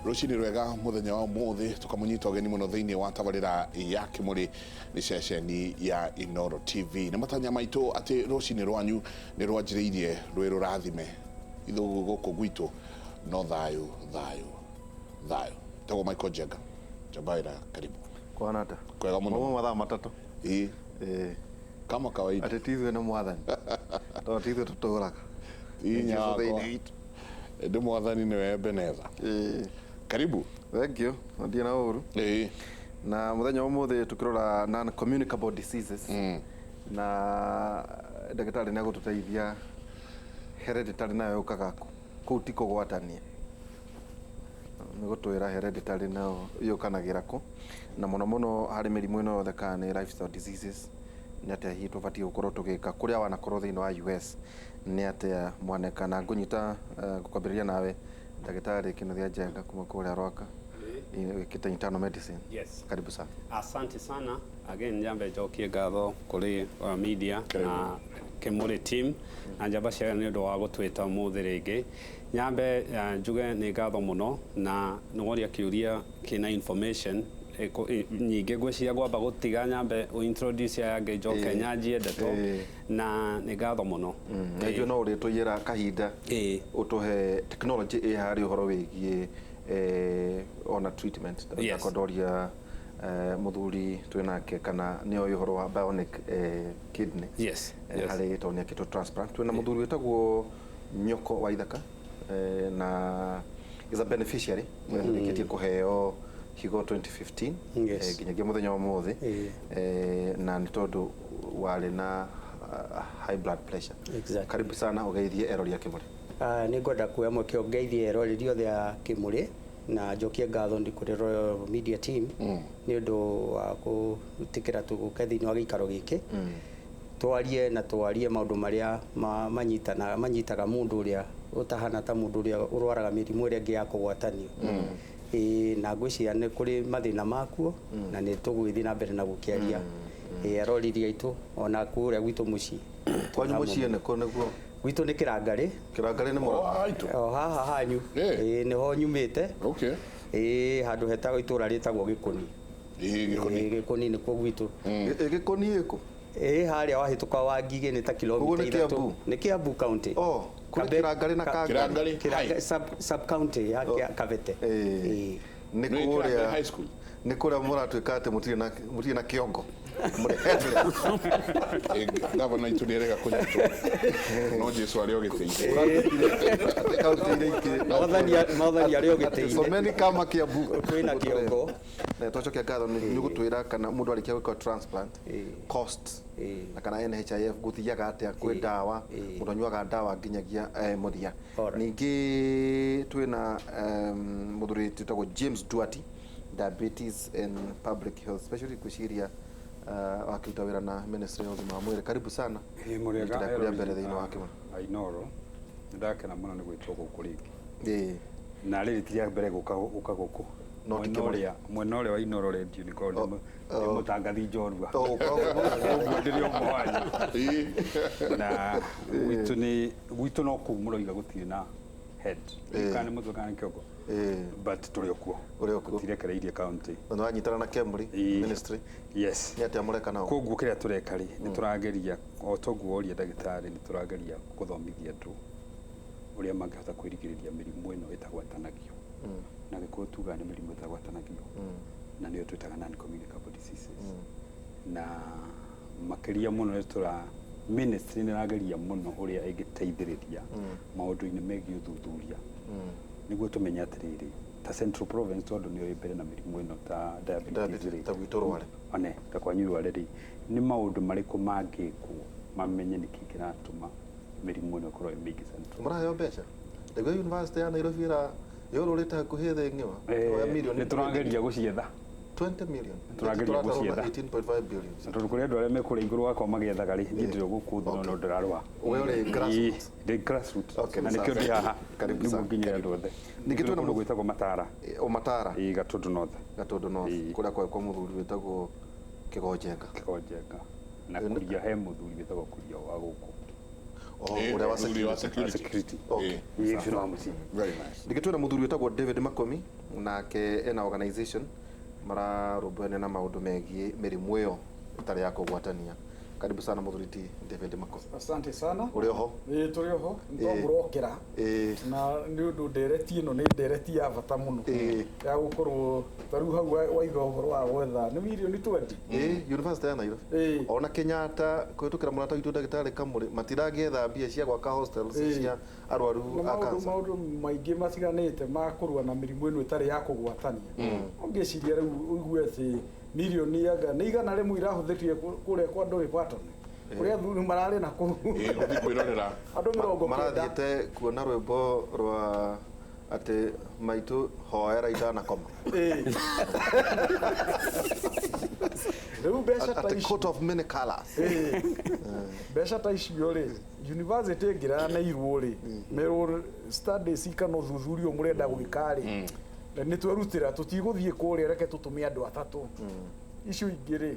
Rucini rwega muthenya wa muthi tukamunyita ugeni muno thiini wa tabarira ya Kimuri ni ceceni ya Inoro TV na matanya maitu ati rucini rwanyu ni rwanjiriirie rwi rurathime ithu guku gwitu no thayu tago Michael Jenga Jabaira karibu kwa nata kwega muno mathaa matatu kama kawaida atitithwe na mwathani to tithwe tuturaga inya ndio mwathani ni Ebeneza karibu thank you ndia na uru na muthenya wa muthi tukirora non communicable diseases na ndagitari ni agututeithia hereditary nayo ukaga ku tiko gwatania ni gutwira hereditary nayo yukanagira ku na muno hari mirimu ino yothe kana ni lifestyle diseases ni atia hi tubati gukorwo tugika kuria wanakorwo thiini wa US ni atia mwanekana ngunyita gukwambiriria nawe ndagitari Kinothia Jenga kuma kuria Rwaka kita internal medicine. Yes. Karibu sana. Asante sana. Again njambe jokie gatho kuri media na Kimuri team na njamba cia ni undu wa gutwita muthi ringi nyambe njuge ni gatho muno na ngoria kiuria kina information nyingi gwiciria gwamba gutiga nyambe introduce ya ngejoke nyanjie ndeto na ni gatho muno ndio no uri tuyira kahinda utuhe technology hari uhoro wigie ona treatment da kodoria muthuri twinake kana ni uhoro wa bionic kidney hari tonia kito transplant twina muthuri wetagwo Nyoko wa Ithaka na is a beneficiary kitie kuheo higo 2015 ginyagia muthenya wa muthi na ni tondu wale na high blood pressure. Karibu sana ugeithie erori ya Kimuri. Ni ngoda kuya mweke ugeithie erori riothe ya Kimuri na njokie ngatho ndi kuri Royal Media Team ni undu wa gutikira tuguke thiini wa gikaro giki twarie maundu maria manyitaga mundu uria utahana ta mundu uria urwaraga mirimu iria ngi ya kugwatanio na ngwiciria ni kuri mathina makuo na ni tugwithi na mbere na gukiaria aroriria itu ona kuria gwitu mucii kwanyu mucii ne ko neguo gwitu ni Kirangari ni Murang'a haha hanyu ni ho nyumite handu hetagwo itura ritagwo Gikuni Gikuni ni ko gwitu Gikuni iko haria wahituka wa Ngigĩ ni ta kilomita 3 ni Kiambu county Kirangari na Kirangari sub county ya Kavete ni kuria high school ni kuria muratwika ati mutiri na kiongo gavana itu ndirega kunyitwo no Jesu ari ogiteithia mathani ari ogiteithia so many kama Kiambu kwina kiongo na twachokia ngatho ni gutwira kana mundu arikia gwika transplant cost na kana NHIF guthiaga atia kwi ndawa mundu anyuaga ndawa nginyagia muthia ningi twina muthuri tutagwo James Duati diabetes and public health especially kushiria wakiruta wira na ministry ya ugima wa mwiri. Karibu sana muriega kuria mbere thiini wa Kimuri Inoro ndakena muno ni gwitwo guku ringi na riri tiria mbere guka guku no tikoria mwena uria wa Inoro radio ni ko ni mutangathi njorua ndirio mwanya na gwitu no kumuroiga gutire na head kana mutu kana kiogo but turi okuo gutirekereirie county no anyitana na Kimuri ministry yes ni ati amureka nao koguo kiria tureka ri ni turageria o toguo oria ndagitari ni turageria kuthomithia andu uria mangihota kwirigiriria mirimu ino itagwatanagio na gikuo tuga ni mirimu itagwatanagio na niyo twitaga non communicable diseases na makiria muno ni tura ministry ni rageria muno uria igiteithiriria maundu-ini megie uthuthuria niguo tumenya atiriri ta Central Province tondu niyo mbere na mirimu ino ta diabetes ta gwitorware ane ta kwanyuare ri ni maundu mariku mangikwo mamenye niki kiratuma mirimu ino korwo mingi Central murayo mbeca ndego university ya Nairobi ra yororita kuhithe ng'ima ya milioni ni turageria gucietha 20 million turageria gucietha 18.5 billion tondu kuri andu aria mekuri iguru wakwa magiethaga ri ndiro guku thuno no ndirarwa we uri grassroots grassroots na nikio ndi haha karibu sana nginya andu othe nikitwe na mundu gwitagwo Matara Gatundu North kuria kwa muthuri wetagwo Kigonjenga na kuria he muthuri wetagwo kuria wa guku uria wa security okay very nice nikitwe na muthuri wetagwo David Makomi nake ena organization mararũmbũyania na maũndũ megiĩ mĩrimũ ĩyo ĩtarĩ ya kũgwatania. Karibu sana Mũthuriti David Mako. Asante sana. Uri oho? Turi oho. Ntomurokera. Na nĩ ũndũ ndereti ĩno nĩ ndereti ya bata mũno. Ya gũkorwo tarĩu hau waiga ũhoro wa gwetha nĩ mirioni 20. University ya Nairobi. Ona Kenyatta kũhĩtũkĩra mũrata witũ ndagĩtarĩ Kamũrĩ matiragĩetha mbia cia gwaka hostels cia arwaru a cancer. Maũndũ maingĩ matiganĩte ma kũrũa na mĩrimũ ĩno ĩtarĩ ya kũgwatania. Ũngĩciria rĩu ũigue atĩ milioni yaga nĩ igana rĩmwe irahũthĩtie kũrĩa kwa Dolly Parton kũrĩa athuri mararĩ na kũu kwĩrorera andũ 90 marathiĩte kuona rwĩmbo rwa atĩ maitũ hoera itanakoma. Rĩu mbeca ta ici coat of many colors. Mbeca ta icio rĩ university ĩngĩranĩirwo rĩ merwo studies ikano thuthurio mũrenda gwĩka rĩ nĩ twerutĩra tũtigũthiĩ kũrĩa reke tũtũme andũ atatũ icio ingĩ rĩ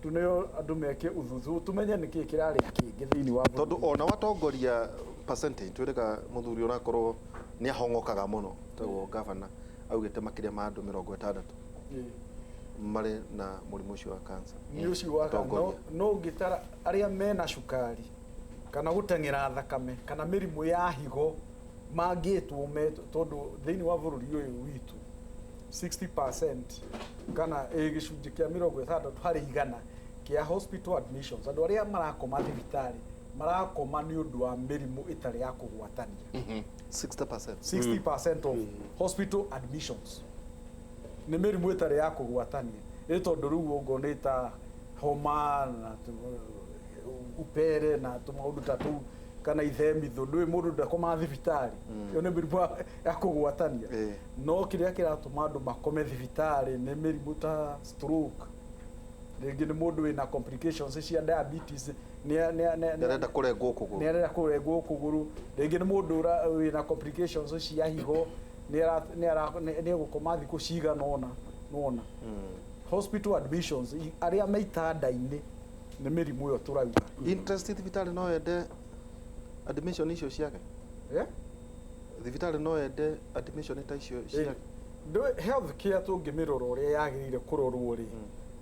tuneo andũ meke uthuthu tumenye nĩkĩ kĩrarĩ kĩngĩ thĩinĩ wa tondũ ona watongoria percentage twĩrĩga mũthuri onakorwo nĩ ahongokaga mũno tagwo governor augĩte makĩria ma andũ 60 marĩ na mũrimũ ũcio wa cancer. Nĩ ũcio wa no ngĩtara arĩa mena cukari kana gũteng'era thakame kana mĩrimũ ya higo mangĩtwo tondũ thĩinĩ wa bũrũri ũyũ witũ 60% kana gĩcunjĩ kĩa 60 harĩ igana kĩa hospital admissions andũ arĩa marakoma thibitarĩ marakoma nĩ ũndũ wa mĩrimũ ĩtarĩ ya kũgwatania. 60% of hospital admissions nĩ mĩrimũ ĩtarĩ ya kũgwatania. Nĩ tondũ rĩu ũguo nĩ ta homa na upere na tũmaũndũ ta tũu kana ithemithũ ndũĩ mũndũ ndakoma thibitarĩ ĩyo nĩ mĩrimũ ya kũgwatania. No kĩrĩa kĩratũma andũ makome thibitarĩ nĩ mĩrimũ ta stroke, rĩngĩ nĩ mũndũ wĩna complications cia diabetes nĩarenda kũrengwo kũgũrũ, rĩngĩ nĩ mũndũ wĩna complications cia higo nĩegũkoma thikũ cigana ona. Hospital admissions arĩa me itanda-inĩ nĩ mĩrimũ ĩyo tũrauga. Interest thibitarĩ no yende admission icio ciake? Thibitarĩ no yende admission ta icio ciake? Health care tũngĩmĩrora ũrĩa yagĩrĩire kũrorwo rĩ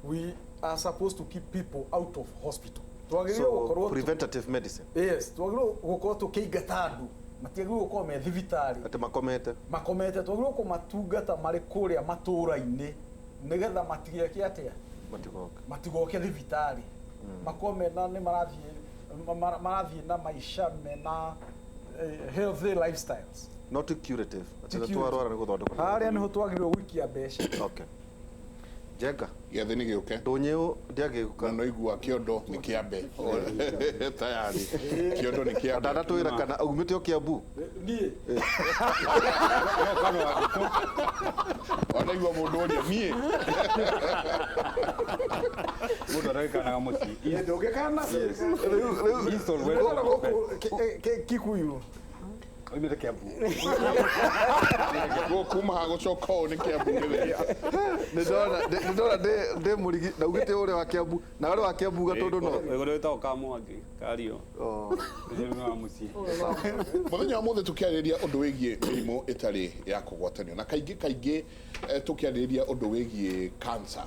we are supposed to keep people out of hospital. Preventative medicine. Yes, twagĩrĩirwo gũkorwo tũkĩingata andũ matiagĩrĩirwo gũkorwo me thibitarĩ atĩ makomete twagĩrĩirwo kũmatungata marĩ kũrĩa matũũra-inĩ nĩgetha matigeke atĩa matigoke thibitarĩ makome na nĩ marathiĩ na maisha mena healthy lifestyles not curative atĩ twarwara nĩ gũthondeka harĩa nĩho twagĩrĩirwo gũikia mbeca. Okay. Jenga gĩathĩ nĩ gĩũke ndũnyũ ndiagĩũka no igua kĩondo nĩ kĩambe tayari kĩondo nĩ kĩambe ndadatwĩra kana aumĩte o Kiambu niĩ ona igua mũndũ ũrĩa niĩ mũndũ aragĩkanaga mũciĩ ndũngĩkana Kikuyu oimĩte Kiambu kuma gũcoka ũũ nĩ Kiambu gĩtheri nĩndona ndĩ mũrigi ndaugĩte ũrĩa wa Kiambu na ũrĩa wa Kiambu gatũndũ no ũrĩa wĩtagwo Kamwangi Kario mũthenya wa mũthĩ tũkĩarĩrĩria ũndũ wĩgiĩ mĩrimũ ĩtarĩ ya kũgwatanio na kaingĩ tũkĩarĩrĩria ũndũ wĩgiĩ cancer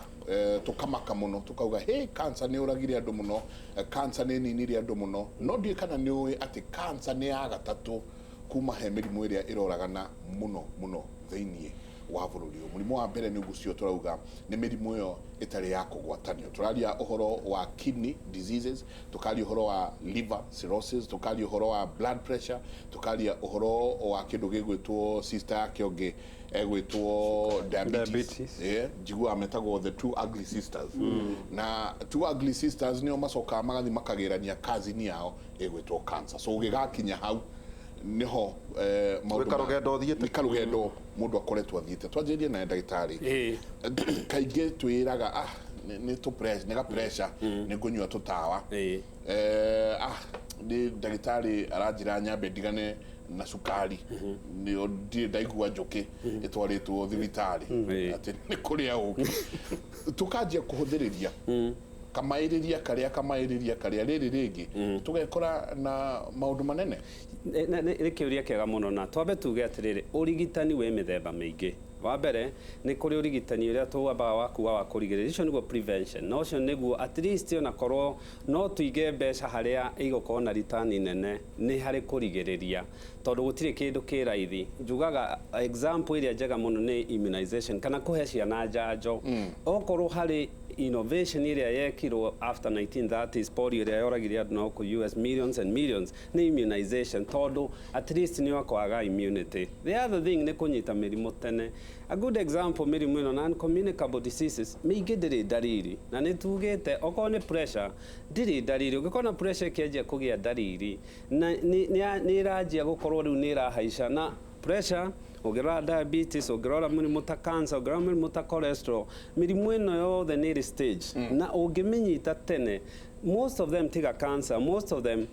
tukamaka muno tukauga hey cancer nĩ ũragire andũ muno cancer nĩ ninire andũ muno no ndiĩ kana nĩ ũĩ atĩ cancer nĩ ya gatatũ kuma he mĩrimũ ĩrĩa ĩroragana muno thĩinĩ wa bũrũri ũyũ. Mũrimũ wa mbere nĩ ũcio turauga nĩ mĩrimũ ĩyo ĩtarĩ ya kũgwatanio. Tũraria ũhoro wa kidney diseases, tukaria ũhoro wa liver cirrhosis, tukaria ũhoro wa blood pressure, tukaria ũhoro wa kĩndũ gĩgwĩtwo sister yake ũngĩ egwĩtwo diabetes. Njiguaga metagwo the two ugly sisters. Na two ugly sisters nĩo macokaga magathi makagĩrania cousin yao egwĩtwo cancer. So ũgĩgakinya hau niho karugendo mundu akoretwo athiĩte twanjĩrie na ndagĩtarĩ kaingĩ twĩraga nĩ to pressure nĩ ga pressure nĩ ngũnyua tũtawa nĩ ndagĩtarĩ aranjĩra nyambe ndigane na cukari nĩ ndĩ ndaigua njũkĩ ĩtwarĩtwo thibitarĩ atĩ nĩ kũrĩa ũngĩ tukanjia kũhũthĩrĩria kamaĩrĩria karĩa rĩrĩ rĩngĩ tugekora na maũndũ manene nĩ kĩũria kĩega mũno na twambe tuge atĩrĩrĩ ũrigitani wĩ mĩthemba mĩingĩ wa mbere nä kå rä å rigitani å rä a tåwambaga wakuga wa kå rigä rä ria nä prevention no cio nä guo at least ona korwo no tũige mbeca harä a igåkorwo na ritani nene nä harä kå rigä rä ria tondå gå tirä kä ndå kä raithi njugaga example ä rä a njega må no nä immunization kana kå he ciana njanjo okorwo harä innovation ä rä a yekirwo after 1930s polio ä rä a yoragire andå na gå US millions and millions nä immunization tondå at least nä wakwaga immunity. The other thing nä kå nyita mä rimå tene. A good example mä rimå ä no non communicable diseases mä ingä ndä rä ndariri na nä tugä te okorwo nä pressure ndä rä ndariri å ngä korwo na pressure ä kä anjia kå gä a ndariri nä ä ranjia gå korwo rä u nä ä rahaica na pressure ũngĩrora diabetes ũngĩrora mĩrimũ ta cancer ũngĩrora mĩrimũ ta cholesterol mĩrimũ ĩno yothe nĩ ĩrĩ stage na ũngĩmĩnyita tene most of them tiga cancer most of them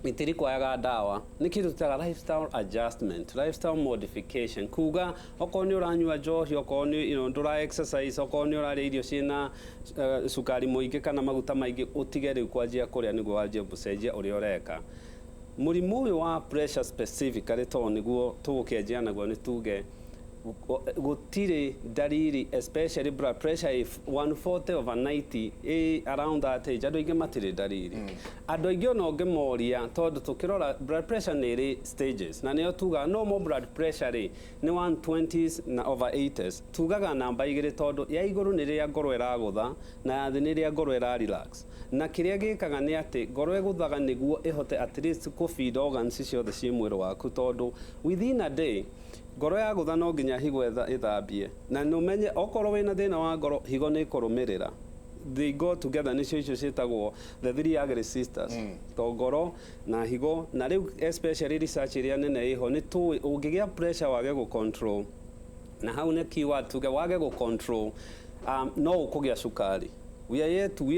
itiri kwaga ndawa nĩ kĩndũ tũtaga lifestyle adjustment lifestyle modification kuga okorwo nĩ ũranyua njohi okorwo nĩ ndũra exercise okorwo nĩ ũrarĩa irio ciĩna cukari mũingĩ kana maguta maingĩ ũtige rĩu kwanjia kũrĩa nĩguo wanjie gũcenjia ũrĩa ũreka mũrimũ ũyũ wa pressure specifically to nĩguo tũgũkĩanjia naguo nĩ tuge gũtirĩ ndariri especially blood pressure if 140/90 around that age andũ aingĩ matirĩ ndariri andũ aingĩ ona ũngĩmoria tondũ tũkĩrora blood pressure nĩ ĩrĩ stages na nĩyo tugaga normal blood pressure rĩ nĩ 120s na over 80s tugaga namba igĩrĩ tondũ ya igũrũ nĩ rĩrĩa ngoro ĩragũtha na ya thĩ nĩ rĩrĩa ngoro ĩra relax na kĩrĩa gĩkaga nĩ atĩ ngoro ĩgũthaga nĩguo ĩhote at least kũ feed organs ciothe ciĩ mwĩrĩ waku tondũ within a day ngoro ya gũtha no nginya higo ĩthambie na nĩ ũmenye okorwo wĩna thĩna wa ngoro higo nĩ ĩkũrũmĩrĩra they go together nĩcio icio ciĩtagwo the three ugly sisters to ngoro na higo na rĩu especially research ĩrĩa nene ĩho nĩ tũĩ ũngĩgĩa pressure wage gũ control na hau nĩ keyword tuge wage gũ control no ũkũgĩa cukari we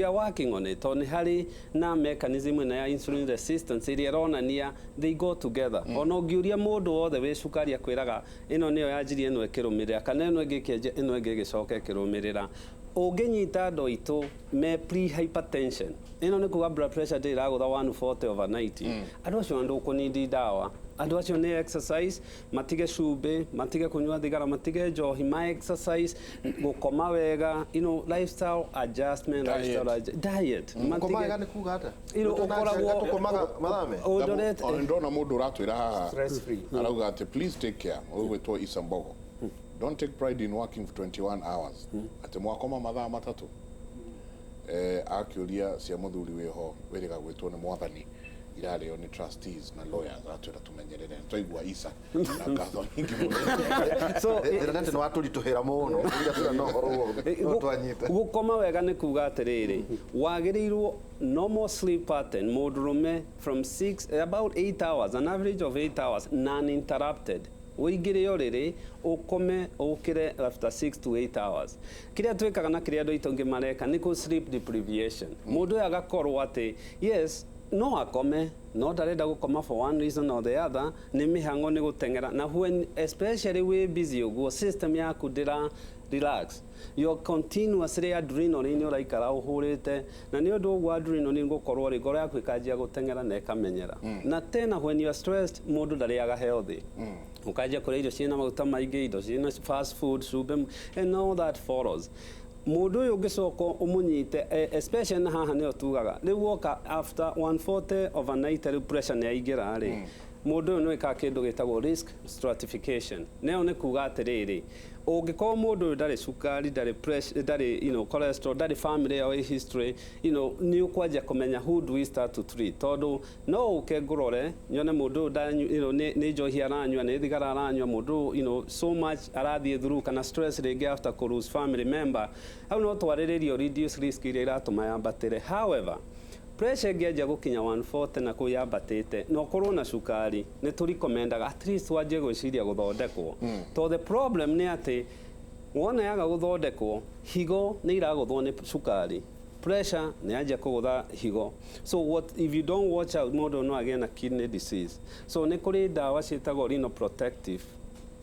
are working on it tondũ nĩ harĩ na mechanism na ya insulin resistance ĩrĩa ĩronania they go together ona ũngĩũria mũndũ wothe wĩ cukari akwĩraga ĩno nĩyo yanjirie ĩno ĩkĩrũmĩrĩra kana ĩno ĩngĩ ĩkĩanjia ĩno ĩngĩ ĩgĩcoka ĩkĩrũmĩrĩra ũngĩnyita andũ aitũ me pre-hypertension ĩno nĩ kuga blood pressure ndĩ ĩragũtha 140/90 andũ acio ndũkũnindi ndawa andũ acio nĩ exercise matige cumbĩ matige kũnyua thigara matige njohi ma exercise gũkoma wega lifestyle adjustment diet gũkoma wega nĩ kuga ata ũkoragwo tũkomaga mathame ndona mũndũ ũratwĩra haha arauga atĩ please take care ũgwĩtwo Isambogo don't take pride in working for 21 hours atĩ mwakoma mathaa matatũ akĩũria cia mũthuri wĩho wĩrĩga gwĩtwo nĩ mwathani irarĩo nĩ trustees na lawyers atwĩra tũmenyerere twaigua Isa na ngatho nyingĩ mũno so nĩ watũritũhĩra mũno no ũhoro twanyita gũkoma wega nĩ kuga atĩrĩrĩ wagĩrĩirwo normal sleep pattern mũndũrũme from 6 about 8 hours an average of 8 hours non-interrupted ũingĩrĩo rĩrĩ ũkome ũkĩre after 6 to 8 hours kĩrĩa twĩkaga na kĩrĩa andũ aitũ ngĩ mareka nĩ kũ sleep deprivation mũndũ ũyũ agakorwo atĩ yes no akome no ndarenda gũkoma for one reason or the other nĩ mĩhang'o nĩ gũteng'era na when especially we busy ũguo system yaku ndĩra relax your continuously adrenaline ũraikara ũhũrĩte na nĩ ũndũ ũguo adrenaline gũkorwo rĩ ngoro yaku ĩkanjia gũteng'era na ĩkamenyera na tena when you are stressed mũndũ ndarĩaga healthy ũkanjia kũrĩa irio ciĩna maguta maingĩ indo ciĩna fast food cumbĩ and all that follows mũndũ ũyũ ũngĩcoka ũmũnyite especially na haha nĩyo tugaga rĩu woka after 140/90 pressure nĩ yaingĩra rĩ mũndũ ũyũ nĩ wĩkaga kĩndũ gĩtagwo risk stratification nayo nĩ kuga atĩrĩrĩ ũngĩkorwo mũndũ ũyũ ndarĩ cukari ndarĩ cholesterol ndarĩ family yao history nĩ ũkwanjia kũmenya who do we start to treat tondũ no ũke ngũrore nyone mũndũ ũyũ nĩ njohi aranyua nĩ thigara aranyua mũndũ so much arathiĩ through kana stress rĩngĩ after kũ lose family member hau no twarĩrĩrio reduce risk iria iratũma yambatĩre however pressure ĩngĩanjia gũkinya 140 na kũ yambatĩte na ũkorwo na cukari nĩ tũrikomendaga at least wanjie gwĩciria gũthondekwo to the problem nĩ atĩ wona yaga gũthondekwo higo nĩ iragũthwo nĩ cukari pressure nĩ yanjia kũgũtha higo so what if you don't watch out mũndũ no agĩe na kidney disease so nĩ kũrĩ ndawa ciĩtagwo renal protective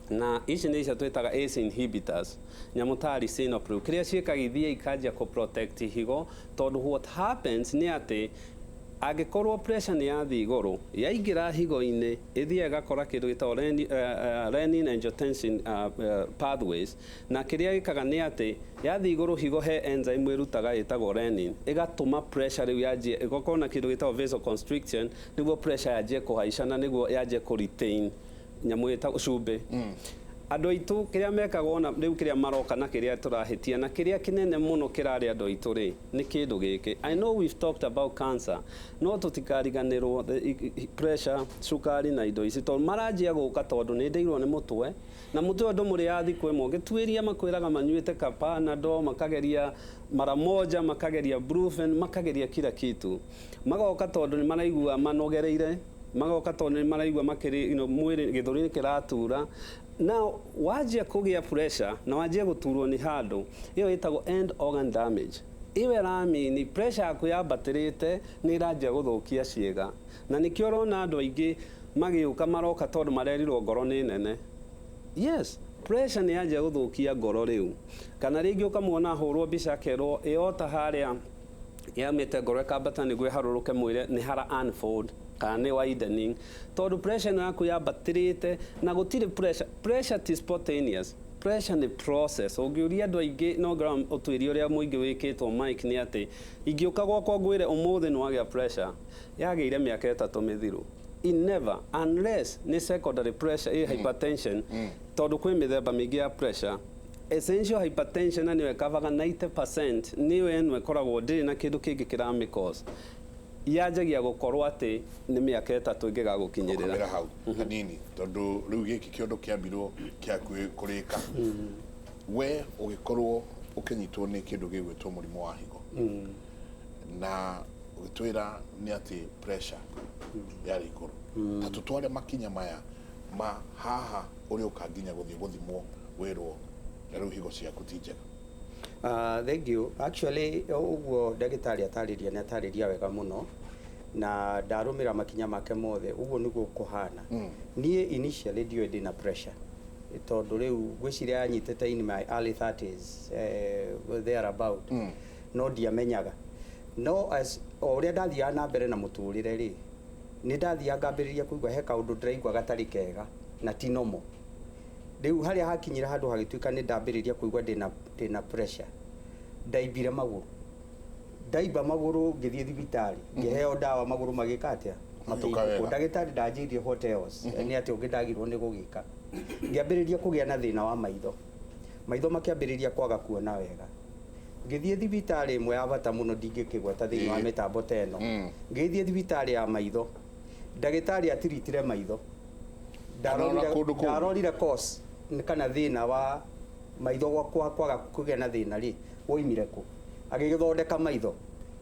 na ici nĩ icio twĩtaga ACE inhibitors nyamũ ta lisinopril kĩrĩa ciĩkagithia ikanjia kũ protect higo tondũ what happens nĩ atĩ Angĩkorwo pressure nĩ yathi igũrũ yaingĩra higo-inĩ ĩthiĩ ĩgakora kĩndũ gĩtagwo renin-angiotensin pathways, na kĩrĩa gĩkaga nĩ atĩ yathi igũrũ higo he enzyme ĩrutaga ĩtagwo renin ĩgatũma pressure rĩu yanjie ĩgakorwo na kĩndũ gĩtagwo vasoconstriction nĩguo pressure yanjie kũhaica na nĩguo yanjie kũ-retain nyamũ ĩtagwo cumbĩ. Andũ aitũ kĩrĩa mekaga ona rĩu kĩrĩa maroka na kĩrĩa tũrahĩtia na kĩrĩa kĩnene mũno kĩrarĩ andũ aitũ rĩ nĩ kĩndũ gĩkĩ. I know we've talked about cancer, no tũtikariganĩrwo pressure, cukari na indo ici tondũ maranjia gũka tondũ nĩ ndeirwo nĩ mũtwe na mũtwe ũndũ mũrĩ ya thikũ ĩmwe ũgĩtuĩria makwĩraga manyuĩte Panadol, makageria mara moja, makageria Brufen, makageria kila kitu, magoka tondũ nĩ maraigua manogereire, magoka tondũ nĩ maraigua makĩrĩ mwĩrĩ gĩthũri kĩratura. Now wajia kũgĩa pressure na wajia gũturwo nĩ handũ ĩyo ĩtagwo end organ damage. Iwe ramini pressure yaku yambatĩrĩte nĩ ĩranjia gũthũkia ciĩga, na nĩkĩo ũrona andũ aingĩ magĩũka maroka tondũ marerirwo ngoro nĩ nene. Yes, pressure nĩ yanjia gũthũkia ngoro rĩu, kana rĩngĩ ũkamuona hũrwo mbica akerwo ĩota harĩa yamĩte ngoro ĩkambata nĩguo ĩharũrũke mwĩrĩ nĩ hara unfold kana nĩ widening tondũ pressure yaku yambatĩrĩte na gũtirĩ pressure ti spontaneous. Pressure nĩ process. Ũngĩũria andũ aingĩ no gram ũtuĩria ũrĩa mũingĩ wĩkĩtwo Mike nĩ atĩ ingĩũka gwakwa ngwĩre ũmũthĩ nĩ wagĩa pressure yagĩire mĩaka 3 mĩthiru. Never, unless nĩ secondary pressure hypertension tondũ kwĩ mĩthemba mĩingĩ ya pressure. Essential hypertension na nĩyo ĩkavaga 90% nĩyo ĩno ĩkoragwo ndĩrĩ na kĩndũ kĩngĩ kĩramĩ cause yanjagia gũkorwo atĩ nĩ mĩaka 3 ĩngĩgagũkinyĩrĩra hau hanini tondũ rĩu gĩkĩ kĩondo kĩambirwo kĩa kũrĩka we ũgĩkorwo ũkĩnyitwo nĩ kĩndũ gĩgwĩtwo mũrimũ wa higo na ũgĩtwĩra nĩ atĩ pressure yarĩ igũrũ ta tũtware makinya maya ma haha ũrĩa ũkanginya gũthiĩ gũthimwo wĩrwo na rĩu higo ciaku ti njega. Thank you. Actually, uguo ndagĩtarĩ atarĩria nĩ atarĩria wega mũno na ndarũmĩra makinya make mothe uguo nĩguo kũhana. Niĩ initially ndiũĩ ndĩna pressure tondũ rĩu gwĩciria yanyitĩte in my early 30s there about no ndiamenyaga. No as ũrĩa ndathiaga na mbere na mũtũrĩre rĩ nĩ ndathiaga ngambĩrĩria kũigua he kaũndũ ndĩraigua gatarĩ kega na ti normal. Rĩu harĩa hakinyira handũ hagĩtuĩka nĩ ndambĩrĩria kũigua ndĩna pressure ndaimbire magũrũ, ndaimba magũrũ ngĩthiĩ thibitarĩ ngĩheo ndawa magũrũ magĩka atĩa matũkũ. Ndagĩtarĩ ndanjĩirie hotels nĩ atĩ ũngĩndagirwo nĩ gũgĩka ngĩambĩrĩria kũgĩa na thĩna wa maitho makĩambĩrĩria kwaga kuona wega. Ngĩthiĩ thibitarĩ ĩmwe ya bata mũno ndingĩkĩgweta thĩinĩ wa mĩtambo ta ĩno. Ngĩthiĩ thibitarĩ ya maitho ndagĩtarĩ atiritire maitho, ndarorire cause kana thĩna wa maitho kwaga kũgĩa na thĩna rĩ woimire kũ. Agĩgĩthondeka maitho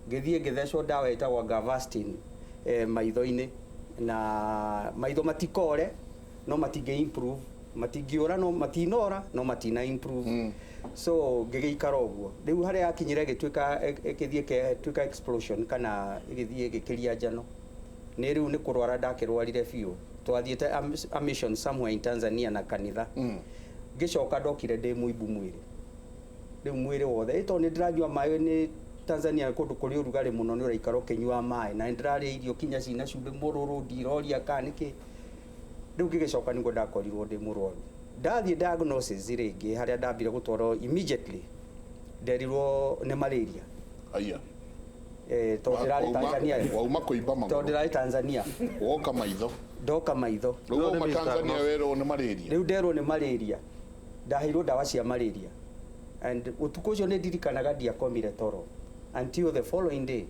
ngĩthiĩ ngĩthecwo ndawa ĩtagwo Avastin maitho-inĩ na maitho matikore no matingĩ improve, matingĩũra no matinora no matina improve. So ngĩgĩikara ũguo rĩu harĩa yakinyire gĩtuĩka explosion kana gĩthiĩ gĩkĩria njano nĩ rĩu nĩ kũrwara ndakĩrwarire biũ. Twathiĩte a mission somewhere in Tanzania na kanitha ngĩcoka ndokire ndĩ mũimbu mwĩrĩ, rĩu mwĩrĩ wothe tondũ nĩ ndĩranyua maĩ nĩ Tanzania kũndũ kũrĩ ũrugarĩ mũno nĩ ũraikara ũkĩnyua maĩ na nĩ ndĩrarĩa irio kinya cina cumbĩ mũrũrũ ndiroria kana nĩkĩ. Rĩu ngĩgĩcoka nĩguo ndakorirwo ndĩ mũrwaru. Ndathiĩ diagnosis rĩngĩ harĩa ndambire gũtwarwo immediately nderirwo nĩ malaria. Aya tondũ ndĩrarĩ Tanzania. Wauma kũimba magũrũ. Tondũ ndĩrarĩ Tanzania. Woka maitho. Ndoka maitho. Rĩu wauma Tanzania werwo nĩ malaria. Rĩu nderwo nĩ malaria. Ndaheirwo ndawa cia malaria. And ũtukũ ũcio nĩ ndirikanaga ndiakomire toro until the following day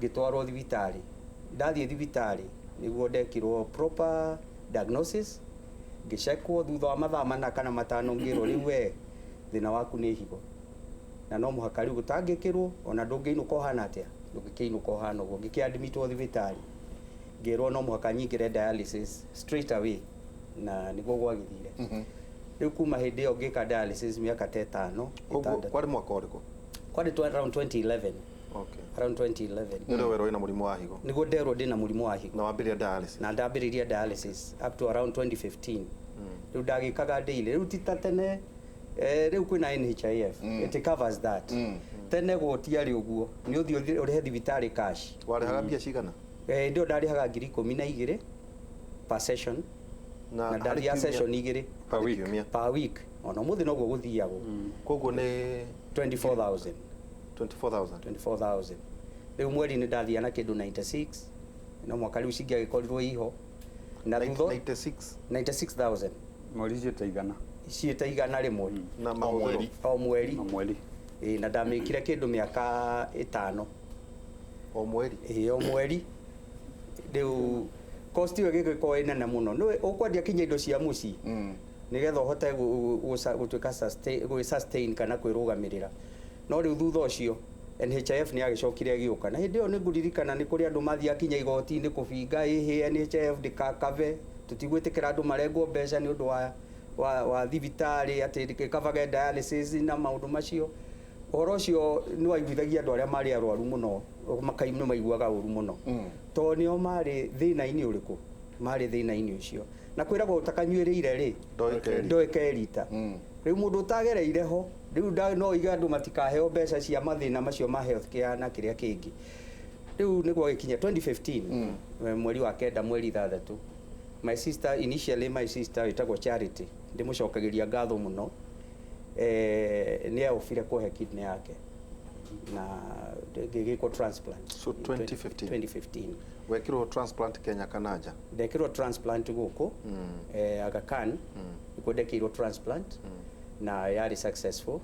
ngĩtwarwo thibitarĩ. Ndathiĩ thibitarĩ nĩguo ndekirwo proper diagnosis ngĩcekwo thutha wa mathaa 4 kana 5 ngĩrwo rĩu we thĩna waku nĩ higo na no mũhaka rĩu gũtangĩkĩrwo ona ndũngĩinũka ũhana atĩa ndũngĩkĩinũka ũhana ũguo. Ngĩkĩadmitwo thibitarĩ ngĩrwo no mũhaka nyingĩre dialysis straight away na nĩguo gwagĩthire. Rĩu kuma hĩndĩ ĩyo ngĩka dialysis mĩaka 5. Kwarĩ mwaka ũrĩkũ? Kwarĩ around 2011. Okay. Around 2011. Nĩrĩo werwo wĩna mũrimũ wa higo? Nĩguo nderwo ndĩna mũrimũ wa higo. Na wambĩrĩria dialysis? Na ndambĩrĩria dialysis up to around 2015. Rĩu ndagĩkaga daily. Rĩu ti ta tene rĩu kwĩna NHIF. It covers that. Tene gũtiarĩ ũguo. Nĩ ũthiĩ ũrĩhe thibitarĩ cash. Warĩhaga mbia cigana? ndio ndarihaga 12,000 per session na ndaria session 2 per week ona muthi no guthiago koguo ni 24,000 riu mweri ni ndathia na kindu 96 no mwaka riu cingia gikorirwo iho na 96,000 mweri citaigana ciitaigana rimwe na mweri na ndamikire kindu miaka 5 o mweri o mweri riu cost yo giko inene muno no ukwendia kinya indo cia muci nigetha uhote gutuika sustain kana kwirugamirira no riu thutha ucio NHIF ni agicokire giuka na hindi yo ni nguririkana ni kuri andu mathia kinya igoti ni kubinga ihi NHIF ndikakave tutigwitikira andu marengwo mbeca ni undu wa thibitari ati ndikakavaga dialysis na maundu macio uhoro ucio ni waiguithagia andu aria mari arwaru muno makaimno maiguaga uru muno to nio mari thina-ini uriku mari thina-ini ucio na kwiragwo utakanyuirire ri ndoikerita riu mundu utagereire ho riu no iga andu matikaheo mbeca cia mathina macio ma health care na kiria kingi riu niguo gikinya 2015 mweri wa kenda mweri 3 my sister itagwo Charity ndimucokagiria ngatho muno ni ofire kuhe kidney yake na gigiko transplant so 2015 wekirwo transplant Kenya kanaja ndekirwo transplant guku Aga Khan ikundekirwo transplant na yari successful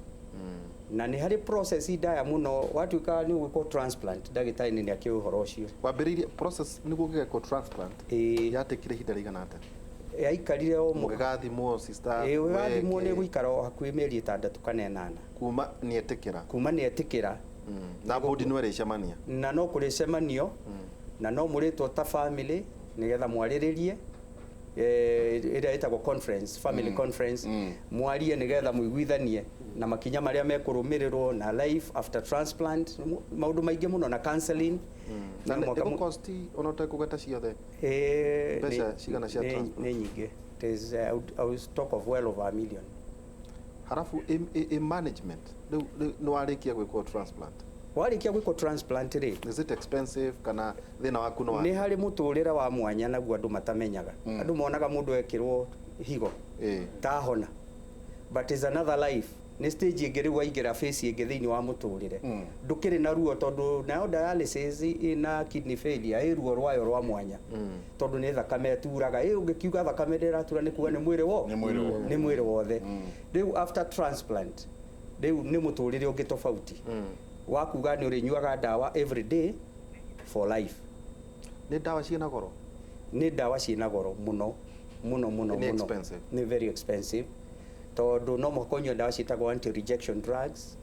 na ni hari process idaya muno watuika ni gwiko transplant ndagitari ni akio uhoro ucio wambiririe process ni gwiko transplant yatekire hinda rigana ata aikarire o mugathimwo sister mugathimwo ni guikara hakui meri 6 kana 8 kuma nietikira na bodi no recemania na no kurecemanio na no muritwo ta family nigetha mwariririe ira etagwo conference family conference mwarie nigetha muiguithanie na makinya maria mekurumirirwo na life after transplant maundu maingi muno na counseling na ego cost ona utekugeta ciothe pesa cigana cia transplant ni nyingi it is I will talk of well over $1 million harafu management no warikia gwiko transplant warikia gwiko transplant ri is it expensive kana thina waku no ni hari muturira wa mwanya naguo andu matamenyaga andu monaga mundu ekirwo higo tahona but is another life ni stage ingiri waigera face ingi thiini wa muturire ndukiri na ruo tondu nayo dialysis ina kidney failure ruo rwayo rwa mwanya tondu ni thakame turaga ungikiuga thakame ndiratura ni kuga ni mwiri wothe riu after transplant riu ni muturire ungi tofauti wakuga ni urinyuaga dawa every day for life ni dawa ciina goro muno ni very expensive tondu no muhaka unyue dawa ciitagwo anti rejection drugs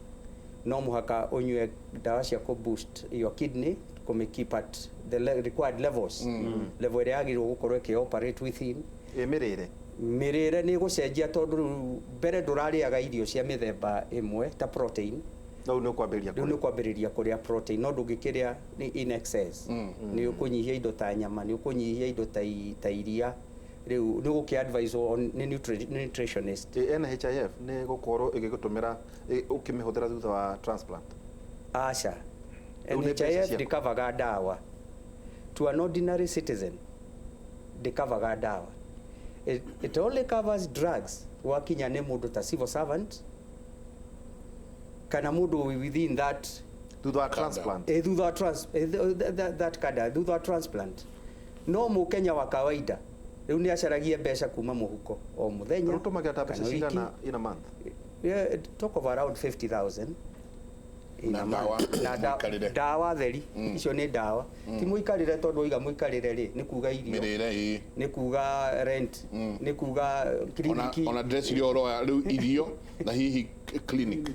no muhaka unyue dawa cia ku boost your kidney to keep at the required levels level ĩrĩa yagĩrĩirwo gũkorwo ĩkĩoperate within mirire ni gucenjia tondu mbere ndurarĩaga irio cia mĩthemba ĩmwe ta protein no kwambĩrĩria kũrĩa protein no ndũngĩkĩrĩa in excess ni ũkũnyihia indo ta nyama ni ũkũnyihia indo ta iria riu ni guki advise on nutritionist NHIF ni gukorwo igigutumira ukimihũthĩra thutha wa transplant acha NHIF ndikavaga dawa to an ordinary citizen ndikavaga dawa it only covers drugs wakinya ni mundu ta civil servant kana mundu within that thutha wa transplant thutha wa transplant no mukenya wa kawaida riu ni acaragia mbeca kuma muhuko o muthenya rutumagira ta mbeca cigana in a month talk of around 50,000 dawa theri icio ni dawa ti muikarire tondu iga muikarire ri ni kuga irio ni kuga rent ni kuga clinic ona dress riu irio na hihi clinic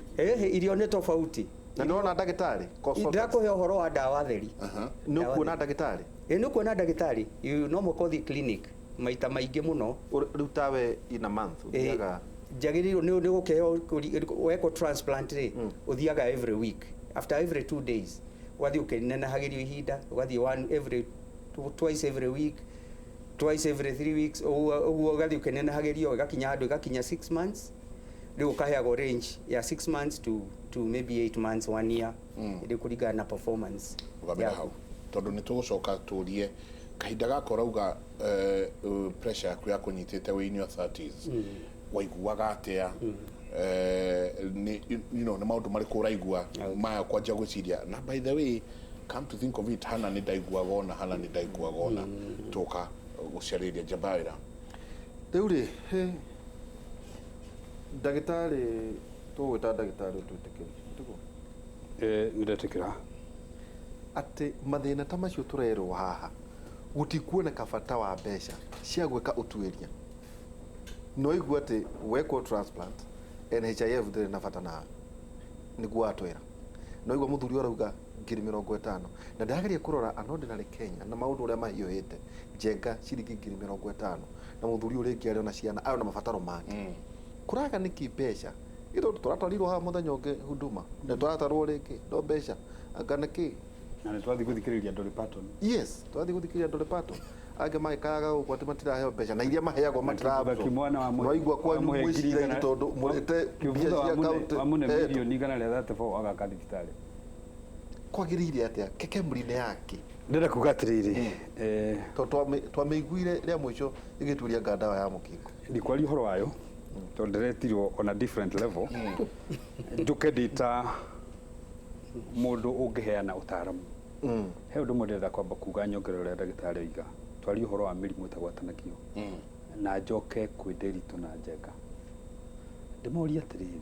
irio ni tofauti na ndona ndagitari ndakuhe uhoro wa dawa theri ni kuona ndagitari ni kuona ndagitari you no mukothi clinic maita maingi muno riu tawe in a month uthiaga jagiriru ni gukeo weko transplant ri uthiaga every week after every 2 days wathi ukenena hagirio ihinda wathi twice every week twice every 3 weeks uguo gathi ukenena hagirio gakinya handu gakinya 6 months riu ukaheagwo range ya 6 months to maybe 8 months 1 year ili kuligana na performance tondu ni tugucoka turie kahinda gaka urauga pressure yaku ya kunyitite wi in your 30s waiguaga atia ni maundu mariku uraigua maya kwanja gwiciria na by the way come to think of it hana ni ndaiguaga ona hana ni ndaiguaga ona tuka guciariria Jabaira riu ri ndagitari tugwita ndagitari twitikiri ndiko ndiretikira ati mathina ta macio turerwo haha gutikuoneka bata wa mbeca cia gwika utuiria no igua ati wekwo transplant NHIF ndire na bata na niguo atwira no igua muthuri arauga 50,000 na ndageria kurora an ordinary Kenya na maundu uria mahiuhite njenga ciringi 50,000 na muthuri uri ngi ari na ciana ayo na mabataro make kuraga niki mbeca ito turatwarirwo ha muthenya ungi huduma na twatarwo ringi no mbeca angana ki na nĩ twathi gũthikĩrĩria Dolly Parton. Yes, twathi gũthikĩrĩria Dolly Parton. Ange maikaga gũkũ atĩ matiraheo mbeca na iria maheagwo matiraheo. Waigua kwa mwĩciragia tondũ mũrĩte mbia cia akaunti wa mune milioni 134 agaka thibitarĩ. Kwagĩrĩire atĩa kekemuri-inĩ yake? Ndĩrenda kuga atĩrĩrĩ twamĩiguire rĩa mũico ĩgĩtuĩria ngandawa ya mũkingo. Ndikwaria ũhoro wayo tondũ ndĩretirwo on a different level. Njuke ndĩta mundu ungiheana utaramu he undu mwendera kwamba kuga nyongerera ndagitari oiga twari uhoro wa mirimu itagwatanagio na njoke kwi Nderitu na Njenga ndimoria atiriri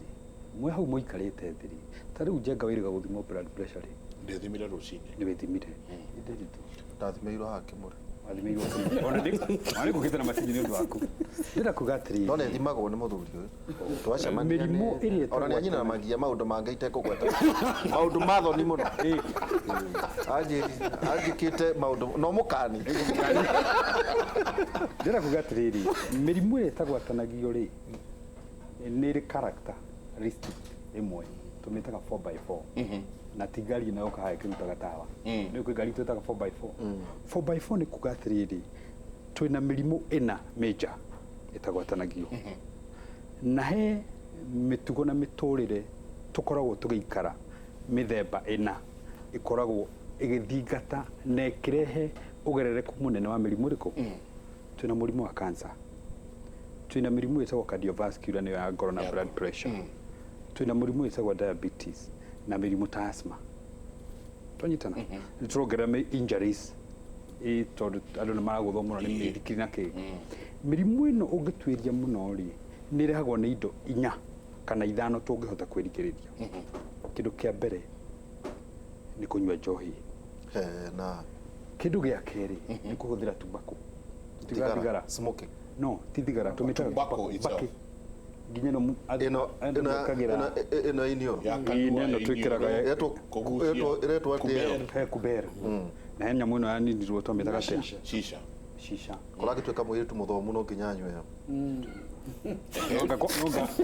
mwe hau muikarite thiri ta riu Njenga wiriga guthimwo blood pressure ndithimire rucini ni withimire Nderitu ndathimirwo hake muri athimirwo ona ndi kugita na macini ni undu waku ndira kuga atiriri no nethimagwo ni muthuri uyu twacemania mirimu iria ona ni anyina magia maundu manga itekugweta maundu mathoni muno anjikite maundu no mukani ndira kuga atiriri mirimu iria itagwatanagio ri ni ri character imwe tumitaga 4x4 na tigari na yoka haikirutaga tawa ni kwi gari twitaga 4x4 4x4 ni kuga atiriri twina mirimu ina major itagwatanagio na he mitugo na miturire tukoragwo tugiikara mithemba ina ikoragwo igithingata na ikirehe ugerereku munene wa mirimu riku twina murimu wa cancer twina mirimu itagwo cardiovascular ni ya ngoro na blood pressure twina murimu itagwo diabetes na mirimu ta asthma twanyitana turongerera injuries tondu andu ni maraguthomora ni mithikiri na ki mirimu ino ungituiria muno ri ni rehagwo ni indo 4 kana 5 tungihota kwirigiriria kindu kia mbere ni kunywa njohi na kindu gia keri ni kuhuthira tumbako tigara smoking no ti thigara tumitaga tobacco itself nginya no ino inio ino twikiraga yeto kubera na henya muno yani ndirwo twamitaga shisha koragi tweka mwiritu muthomu no nginya anywe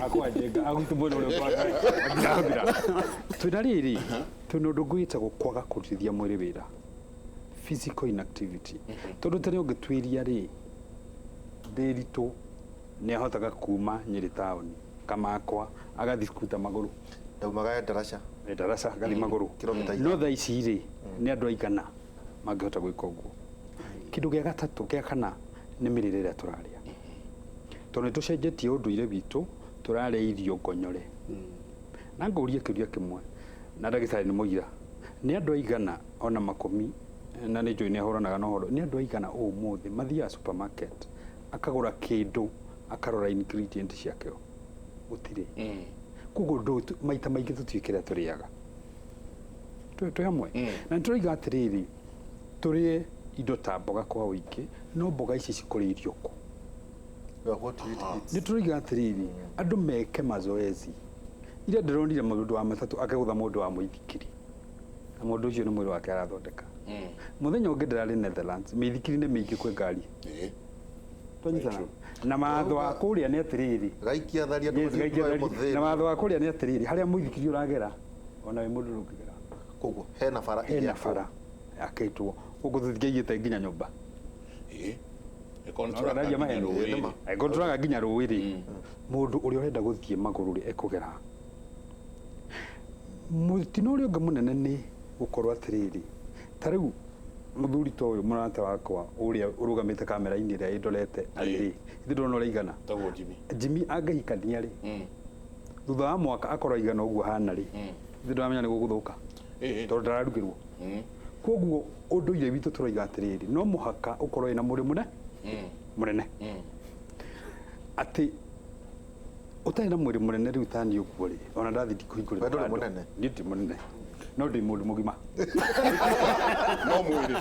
akwa Njenga agutu bono ule kwa twina riri twina undu gwitagwo kwaga kurithia mwiri wira physical inactivity tondu tene ungitwiria ri Nderitu ni ahotaga kuma Nyeri town kamakwa agathi kuta maguru ndaumaga Ndarasha agathi maguru no tha ici ri ni andu aigana mangihota gwika uguo kindu gia gatatu gia kana ni mirire ria turaria tondu tucenjetie unduire witu turaria irio ngonyore na nguria kiuria kimwe na ndagitari ni mugira ni andu aigana ona makomi na ni njui ni ahuranaga na horo ni andu aigana umuthi mathia supermarket akagura kindu akarora ingredient ciake gutire kugo ndo maita maingi tutiikira turiaga tu hamwe na turiga atiriri turie indo ta mboga kwa wiki no mboga ici cikuriirio ku ni turiga atiriri andu meke mazoezi ira ndironire mundu wa matatu akagutha mundu wa muithikiri na mundu ucio ni mwiri wake arathondeka muthenya ungi ndirari Netherlands mithikiri ni mingi kwe ngari twanyitana na matho wa kuria ni atiriri gaikia tharia na matho wa kuria ni atiriri haria muithikiri uragera ona we mundu rukigera koguo hena fara akaitwo koguo thuthiaigite nginya nyumba ekonturaga nginya ruiri mundu uria urenda guthie maguru ri ekugera mutino uria ungi munene ni gukorwo atiriri ta riu muthuri to uyu murata wakwa uria urugamite kamera-ini iria indorete ari ithu ndona uria igana taguo Jimmy angahikania ri thutha wa mwaka akorwo igana uguo hana ri ithu ndamenya ni guguthuka tondu ndararugirwo koguo unduire witu turaiga atiriri no muhaka ukorwo ina muri munene ati utari na mwiri munene riu tani uguo ri ona ndathi ndikuhingurira nduri munene nditi munene no ndi mundu mugima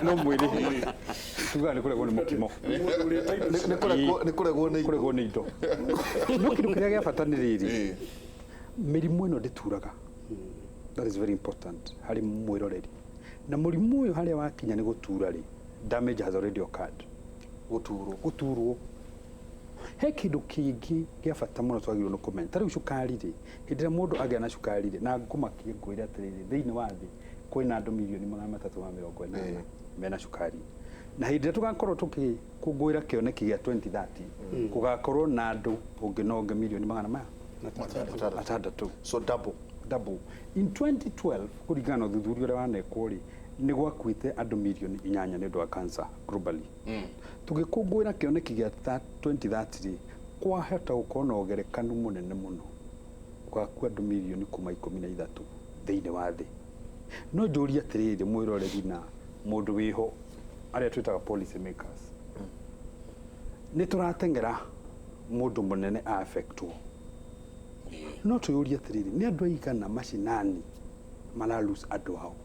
no mwiri tugane kuregwo ni mukimo ni kuregwo ni indo no kindu kiria gia bata ni riri mirimu ino ndituraga that is very important hari mwiroreri na murimu uyu haria wakinya ni gutura ri damage has already occurred guturwo he kindu kingi gia bata muno twagirwo no comment tari cukari ri hindira mundu agia na cukari ri na ngumakie ngwira atiriri thiini wa thi kwina andu milioni 340 mena cukari na hindira tugakorwo tukikungwira kioneki gia 2030 kugakorwo na andu unginonge milioni 600 so double in 2012 kuringana na uthuthuria uria wanekwo ri ni gwakuite andu milioni 8 ni undu wa cancer globally tugikungwira kioneki gia 2030 ri kwahota gukorwo na ugerekanu munene muno gwakua andu milioni kuma 13 thiini wa thi no njuria atiriri mwiroreri na mundu wiho aria twitaga policy makers ni turatengera mundu munene affectwo no tuyuria atiriri ni andu aigana macinani maralus andu hao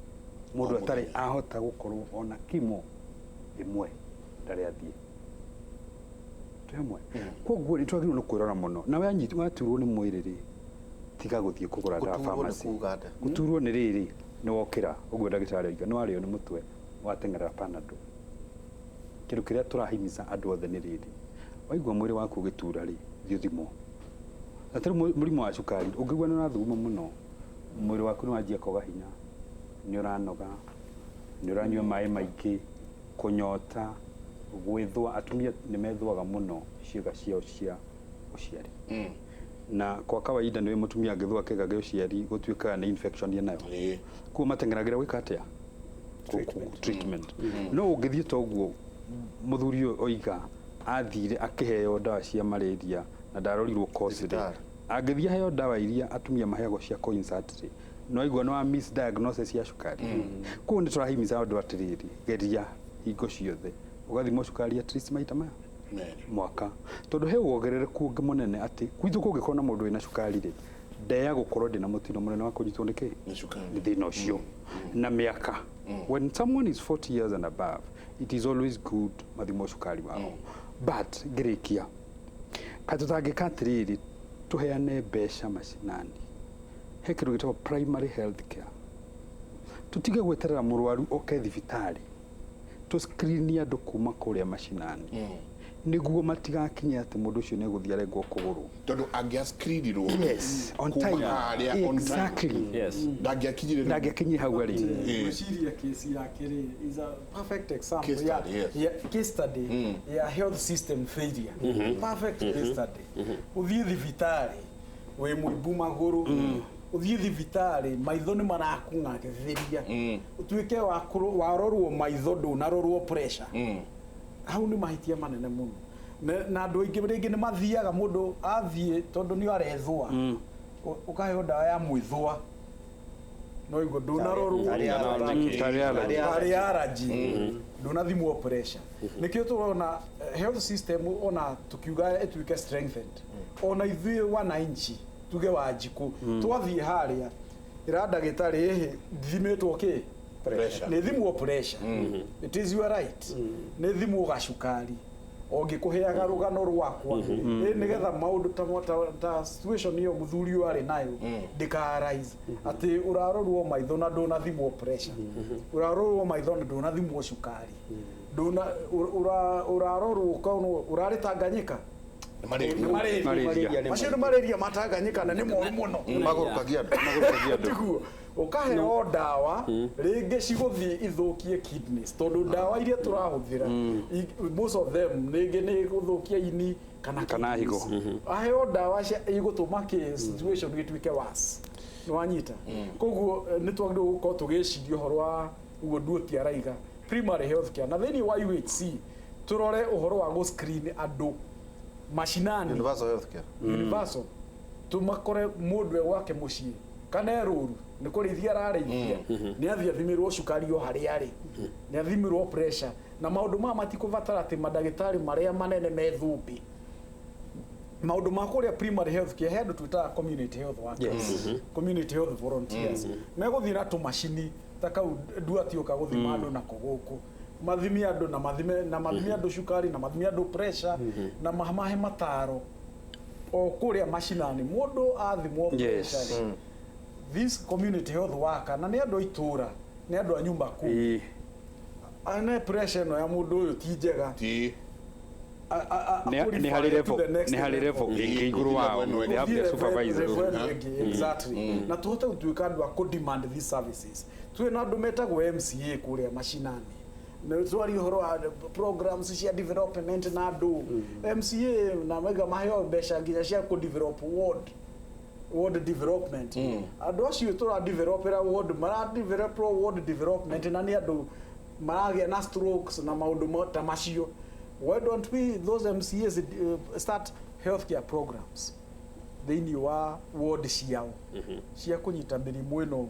mundu atari ahota gukorwo ona kimo imwe ndari athie twemwe koguo ni twagirwo no kwirora muno na we waturwo ni mwiriri tiga guthie kugura dawa pharmacy guturwo ni riri ni wokira uguo ndagitari oiga ni wario ni mutwe watengera panado kindu kiria turahimiza andu othe ni riri waigua mwiri waku gitura ri thio thimo atari murimu wa cukari ungigua ni urathuma muno mwiri waku ni wanjia koga hinya ni uranoga ni uranyua mai maingi kunyota gwithwa atumia ni methwaga muno ciiga ciao cia uciari na kwa kawaida niwe mutumia angithwa kega gyo ciari gutuika ni infection ya nayo ku matengeragira gwika atia treatment no ungithie toguo muthuri oiga athire akiheo dawa cia malaria na ndarorirwo cause angithie heo dawa iria atumia maheagwo cia coinsert no igwa no misdiagnosis ya cukari ku ni turahimiza andu atiriri geria hingo ciothe ugathimwo cukari at least maita maya mwaka tondu he wogerereku ungi munene ati kwithu kungikona mundu wina cukari ri ndeya gukorwo ndina mutino munene wa kunyitwo ni ki ni thina ucio na miaka when someone is 40 years and above it is always good mathimo cukari wao but ngirikia katutangika atiriri tuheane mbeca macinani he kindu gitagwo primary health care tutige gweterera murwaru oke thibitari tu screen andu kuma kuria macinani niguo matigakinye ati mundu ucio ni guthia rengwo kuguru tondu angia screenirwo yes on time exactly yes ndagiakinye hau ari Muciria kesi yake is a perfect example case study ya health system failure perfect case study uthie thibitari we muibu maguru uthie thibitari maitho ni marakung'athĩria utuike warorwo maitho ndunarorwo pressure hau ni mahitia manene muno na andu aingi ringi ni mathiaga mundu athie tondu ni arethwa ukaheo dawa ya mwithwa no igwo ndunarorwo ari allergy ndunathimwo pressure nikio turona health system ona tukiuga etuike strengthened ona ithuĩ wananchi tuge wanjiku twathie haria ira ndagitari ehe thimetwo ki pressure ni thimwo pressure it is your right ni thimwo gacukari ongikuheaga rugano rwakwa nigetha maundu ta situation iyo muthuri uyu ari nayo ndikarise ati urarorwo maitho na ndunathimwo pressure urarorwo maitho na ndunathimwo cukari urarorwo kono urari Tanganyika malaria matanganyika na ni moru muno magurukagia andu ukaheo dawa ringi ciguthie ithukie kidneys tondu dawa iria turahuthira most of them ringi ni guthukia ini kana higo aheo dawa cia igutuma ki situation gituike worse ni wanyita koguo ni twagire gukorwo tugiciria uhoro wa uguo nduoti araiga primary health care na thĩinĩ wa UHC turore uhoro wa go screen andu mashinani universal health care universal tumakore mundu e wake mucii kana eruru ni kurithia rarĩithia ni athimirwo cukari o hari ari ni athimirwo pressure na maundu ma matikuvatara ati madagitari maria manene methumbi maundu ma kuria primary health care head twita community health workers community health volunteers meguthii na tumacini takau duatioka guthima andu na kuguku mathimi andu na mathimi andu cukari na mathimi andu pressure na mahe mataro o kuria mashinani mundu athimwo pressure this community health worker na ni andu itura ni andu a nyumba ku ane pressure no ya mundu uyu ti njega ti ni hari level iguru wao they have the supervisors exactly na tuhote gutuika andu a demand these services tuwe na andu metagwo MCA kuria mashinani na twari horo programs cia development na andu MCA na mega maheo mbeca nginya cia ku develop ward development andu acio tura developera ward mara develop ward development na ni andu maragia na strokes na maundu ta macio. Why don't we, those MCAs, start healthcare programs? Thĩinĩ wa ward ciao cia kunyita mĩrimũ ĩno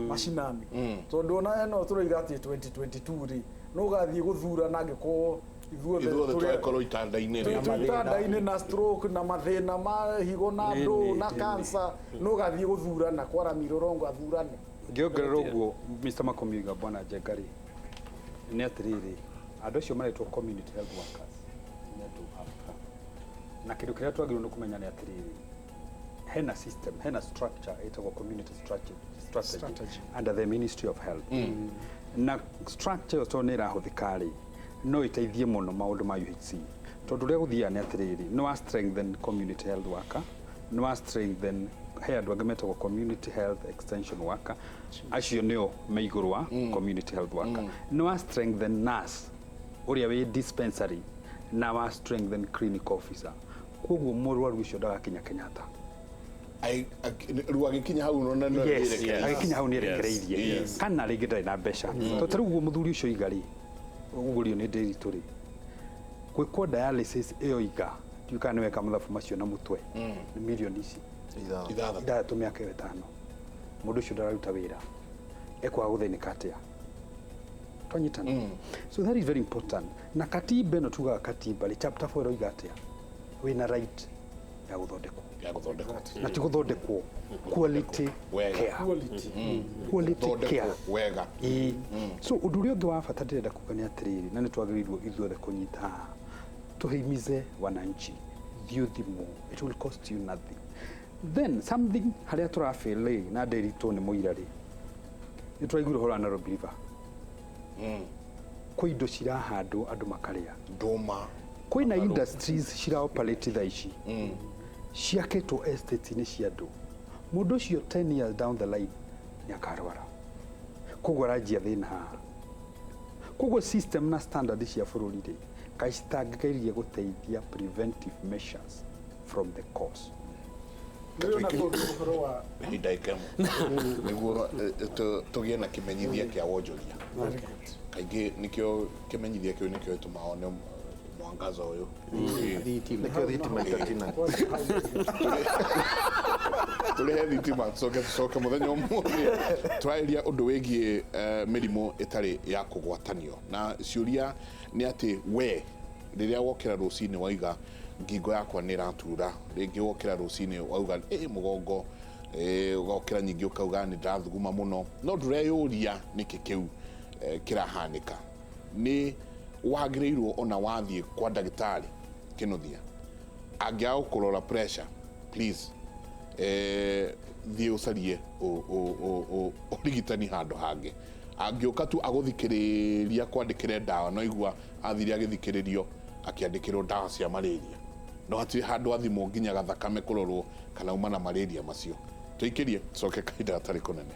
mashinani tondu ona eno tũroiga atĩ 2022 ri no gathii guthurana angĩkorwo ithuothe twakorwo itandainĩ na stroke na mathĩna ma higo na andũ na cancer no gathii guthurana kwaramira rongo athurane ngĩongerera ũguo Mr. Makomiga bwana Jengari nĩ atĩrĩrĩ andu acio maretwo community health workers nĩ andũ Africa na kĩndũ kĩrĩa twagĩrĩirwo nĩ kũmenya nĩ atĩrĩrĩ hena system hena structure ĩtagwo community strategy under the Ministry of Health na structure to nĩ ĩrahũthĩka rĩ no ĩteithie mũno maũndũ ma UHC tondũ ũrĩa gũthiaga nĩ atĩrĩrĩ no wa strengthen community health worker no wa strengthen he andũ angĩ metagwo community health extension worker acio nĩo me igũrũ wa community health worker no wa strengthen nurse uria we dispensary na wa strengthen clinic officer koguo mũrwaru ucio ndagakinya Kenyatta ruagi kinya hau no na agikinya hau nĩ erekereirie kana rĩngĩ ndarĩ na mbeca to tarĩu ũguo mũthuri ucio igari ũgurio nĩ ndĩritũ rĩ gwĩkwo dialysis ĩyo iga tuika nĩ weka mathabu macio na mũtwe nĩ milioni ici ithathatũ mĩaka ĩtano mũndũ ucio ndararuta wĩra ekwaga gũthĩnĩka atĩa twanyitana so that is very important na katiba ĩno tugaga katiba rĩ chapter 4 ĩroiga atĩa wĩna right ya gũthondekwo na ti gũthondekwo quality care quality care wega so ũndũ ũrĩa ũngĩ wa bata ndĩrenda kuga nĩ atĩrĩrĩ na nĩ twagĩrĩirwo ithuothe kũnyita tũhĩimize wananchi thiũ thimũ it will cost you nothing then something harĩa tũrafĩlĩ na ndĩritũ nĩ mũira rĩ nĩ tũraiguire ũhoro wa Nairobi River kwa indo cirahandwo andũ makarĩa ndũma kwĩna industries cira operate thaa ici ciakĩtwo estate-inĩ cia andũ mũndũ ũcio 10 years down the line nĩ akarwara koguo aranjia thĩna haha koguo system na standard cia bũrũri rĩ kaĩ citangĩgeria gũteithia preventive measures from the cause niguo tũgĩe na kĩmenyithia kĩa wonjoria kaingĩ nĩkĩo kĩmenyithia kĩu nĩkĩo tũmaone mwangaza ũyũ nĩkĩo thitima itatina tũrehe thitima tũcoke mũthenya ũmwe twarĩria ũndũ wĩgiĩ mĩrimũ ĩtarĩ ya kũgwatanio na ciũria nĩ atĩ we rĩrĩa wokĩra rũcinĩ waiga ngingo yakwa nĩ ĩratura rĩngĩ wokĩra rũcinĩ wauga mũgongo ũgokĩra nyingĩ ũkauga nĩ ndĩrathuguma mũno no ndũreyũria nĩkĩ kĩu kĩrahanĩka nĩ wagĩrĩirwo ona wathiĩ kwa ndagĩtarĩ Kĩnuthia angĩaga kũrora pressure please thiĩ ũcarie ũrigitani handũ hangĩ angĩũka tu agũthikĩrĩria kwandĩkĩre ndawa no igua athire agĩthikĩrĩrio akĩandĩkĩrwo ndawa cia malaria no hatirĩ handũ athimwo nginya gathakame kũrorwo kana uma na malaria macio tũikĩrie coke kahinda gatarĩ kũnene